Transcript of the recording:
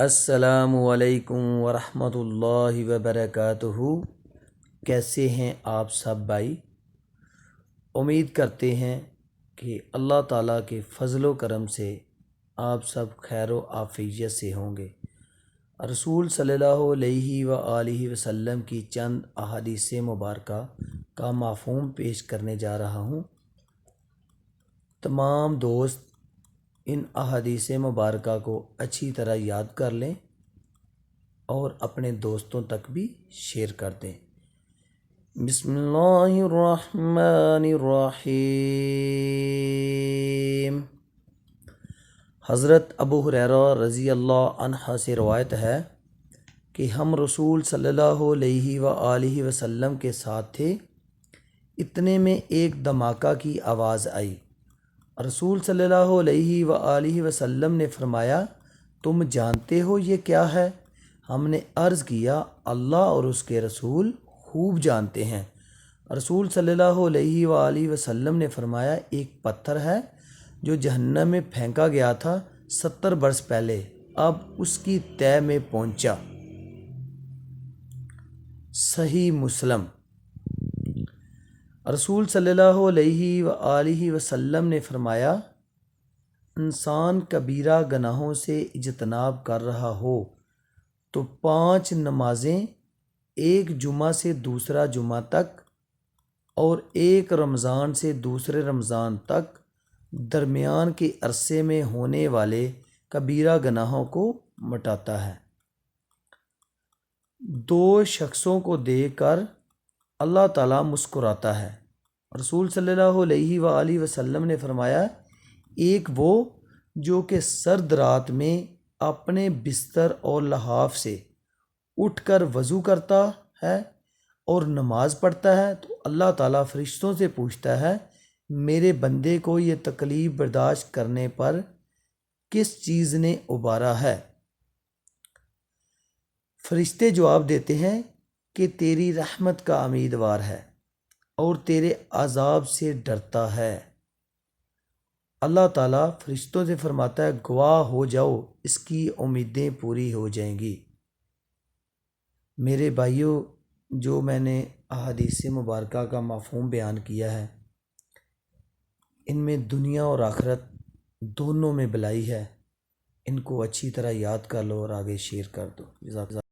السلام علیکم ورحمۃ اللہ وبرکاتہ۔ کیسے ہیں آپ سب بھائی؟ امید کرتے ہیں کہ اللہ تعالیٰ کے فضل و کرم سے آپ سب خیر و عافیت سے ہوں گے۔ رسول صلی اللہ علیہ وآلہ وسلم کی چند احادیث مبارکہ کا مفہوم پیش کرنے جا رہا ہوں۔ تمام دوست ان احادیث مبارکہ کو اچھی طرح یاد کر لیں اور اپنے دوستوں تک بھی شیئر کر دیں۔ بسم اللہ الرحمن الرحیم۔ حضرت ابو ہریرہ رضی اللہ عنہ سے روایت ہے کہ ہم رسول صلی اللہ علیہ وآلہ وسلم کے ساتھ تھے، اتنے میں ایک دھماکہ کی آواز آئی۔ رسول صلی اللہ علیہ وآلہ وسلم نے فرمایا، تم جانتے ہو یہ کیا ہے؟ ہم نے عرض کیا، اللہ اور اس کے رسول خوب جانتے ہیں۔ رسول صلی اللہ علیہ وآلہ وسلم نے فرمایا، ایک پتھر ہے جو جہنم میں پھینکا گیا تھا 70 برس پہلے، اب اس کی تہہ میں پہنچا۔ صحیح مسلم۔ رسول صلی اللہ علیہ وآلہ وسلم نے فرمایا، انسان کبیرہ گناہوں سے اجتناب کر رہا ہو تو 5 نمازیں، ایک جمعہ سے دوسرا جمعہ تک اور ایک رمضان سے دوسرے رمضان تک درمیان کے عرصے میں ہونے والے کبیرہ گناہوں کو مٹاتا ہے۔ 2 شخصوں کو دیکھ کر اللہ تعالیٰ مسکراتا ہے۔ رسول صلی اللہ علیہ وآلہ وسلم نے فرمایا، ایک وہ جو کہ سرد رات میں اپنے بستر اور لحاف سے اٹھ کر وضو کرتا ہے اور نماز پڑھتا ہے تو اللہ تعالیٰ فرشتوں سے پوچھتا ہے، میرے بندے کو یہ تکلیف برداشت کرنے پر کس چیز نے ابارا ہے؟ فرشتے جواب دیتے ہیں کہ تیری رحمت کا امیدوار ہے اور تیرے عذاب سے ڈرتا ہے۔ اللہ تعالیٰ فرشتوں سے فرماتا ہے، گواہ ہو جاؤ، اس کی امیدیں پوری ہو جائیں گی۔ میرے بھائیوں، جو میں نے احادیث مبارکہ کا مفہوم بیان کیا ہے، ان میں دنیا اور آخرت دونوں میں بھلائی ہے۔ ان کو اچھی طرح یاد کر لو اور آگے شیئر کر دو۔